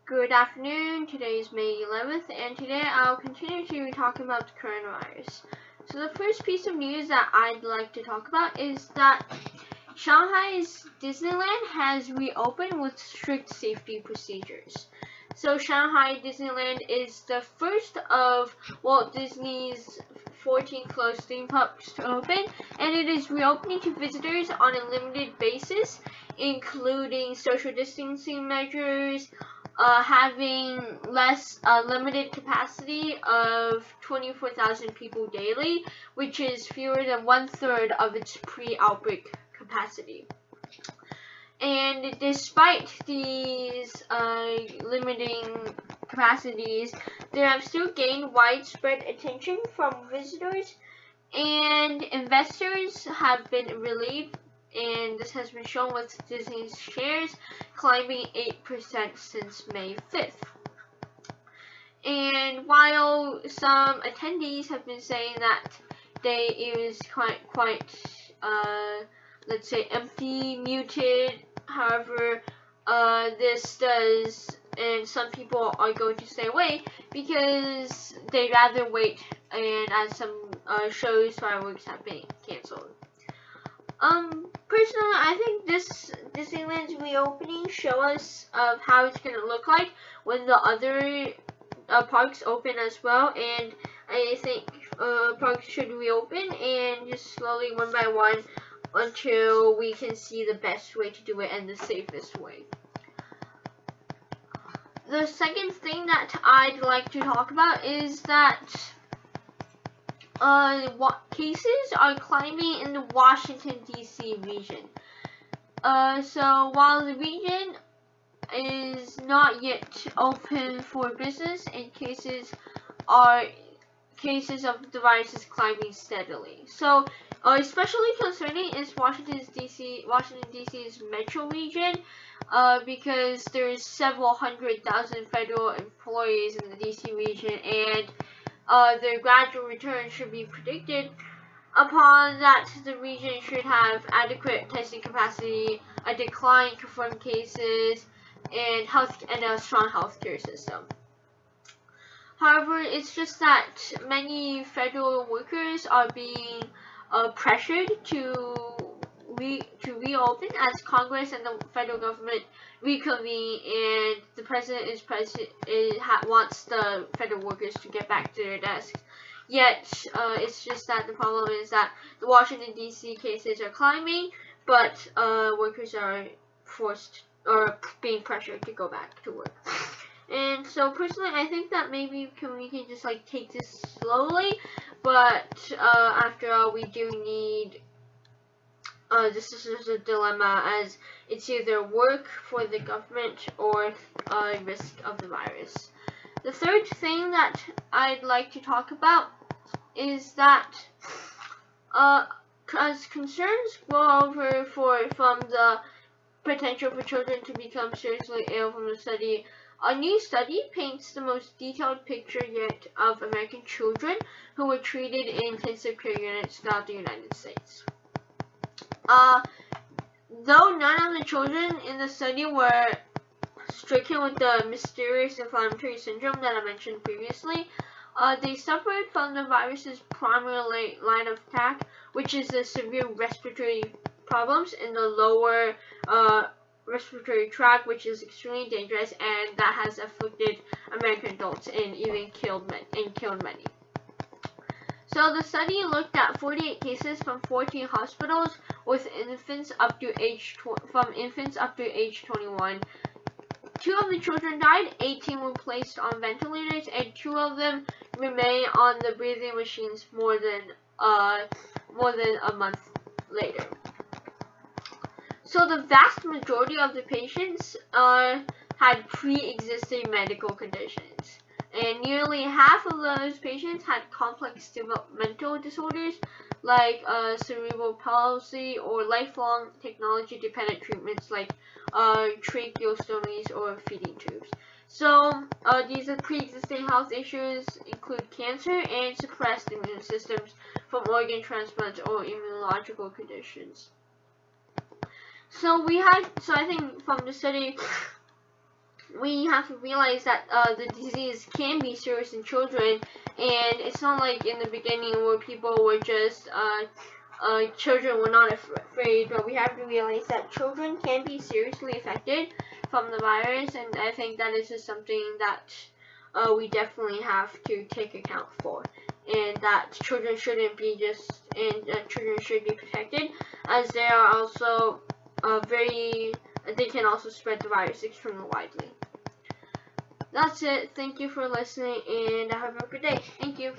Good afternoon. Today is May 11th, and today I'll continue to talk about the coronavirus. So the first piece of news that I'd like to talk about is that Shanghai's Disneyland has reopened with strict safety procedures. So Shanghai Disneyland is the first of Walt Disney's 14 closed theme parks to open, and it is reopening to visitors on a limited basis, including social distancing measures, having less limited capacity of 24,000 people daily, which is fewer than 1/3 of its pre-outbreak capacity. And despite these limiting capacities, they have still gained widespread attention from visitors, and investors have been relieved, and this has been shown with Disney's shares climbing 8% since May 5th. And while some attendees have been saying that it was quite let's say empty, muted, however, this does, and some people are going to stay away because they'd rather wait, and as some shows, fireworks have been canceled. Personally, I think this Disneyland's reopening show us of how it's gonna look like when the other parks open as well, and I think parks should reopen and just slowly one by one until we can see the best way to do it and the safest way. The second thing that I'd like to talk about is that cases are climbing in the Washington, D.C. region. So while the region is not yet open for business, and cases of the virus is climbing steadily. So especially concerning is Washington D.C.'s metro region, because there's several 100,000 federal employees in the D.C. region, and their gradual return should be predicted. Upon that, the region should have adequate testing capacity, a decline in confirmed cases, and a strong healthcare system. However, it's just that many federal workers are being pressured to reopen as Congress and the federal government reconvene, and the president wants the federal workers to get back to their desks. Yet, it's just that the problem is that the Washington, D.C. cases are climbing, but workers are being pressured to go back to work. And so personally, I think that maybe we can just take this slowly, but after all, we do need, this is a dilemma, as it's either work for the government or risk of the virus. The third thing that I'd like to talk about is that as concerns grow over from the potential for children to become seriously ill from the study, a new study paints the most detailed picture yet of American children who were treated in intensive care units throughout the United States. Though none of the children in the study were stricken with the mysterious inflammatory syndrome that I mentioned previously, they suffered from the virus's primary line of attack, which is the severe respiratory problems in the lower respiratory tract, which is extremely dangerous, and that has afflicted American adults and even killed many. So the study looked at 48 cases from 14 hospitals with infants up to age 21. 2 of the children died, 18 were placed on ventilators, and 2 of them remain on the breathing machines more than a month later. So the vast majority of the patients had pre-existing medical conditions, and nearly half of those patients had complex developmental disorders like cerebral palsy or lifelong technology-dependent treatments like tracheostomies or feeding tubes. So these pre-existing health issues include cancer and suppressed immune systems from organ transplants or immunological conditions. So I think from the study, we have to realize that the disease can be serious in children, and it's not like in the beginning where people were just children were not afraid, but we have to realize that children can be seriously affected from the virus, and I think that is just something that we definitely have to take account for, and that children shouldn't be children should be protected, as they are also they can also spread the virus extremely widely. That's it. Thank you for listening, and have a good day. Thank you.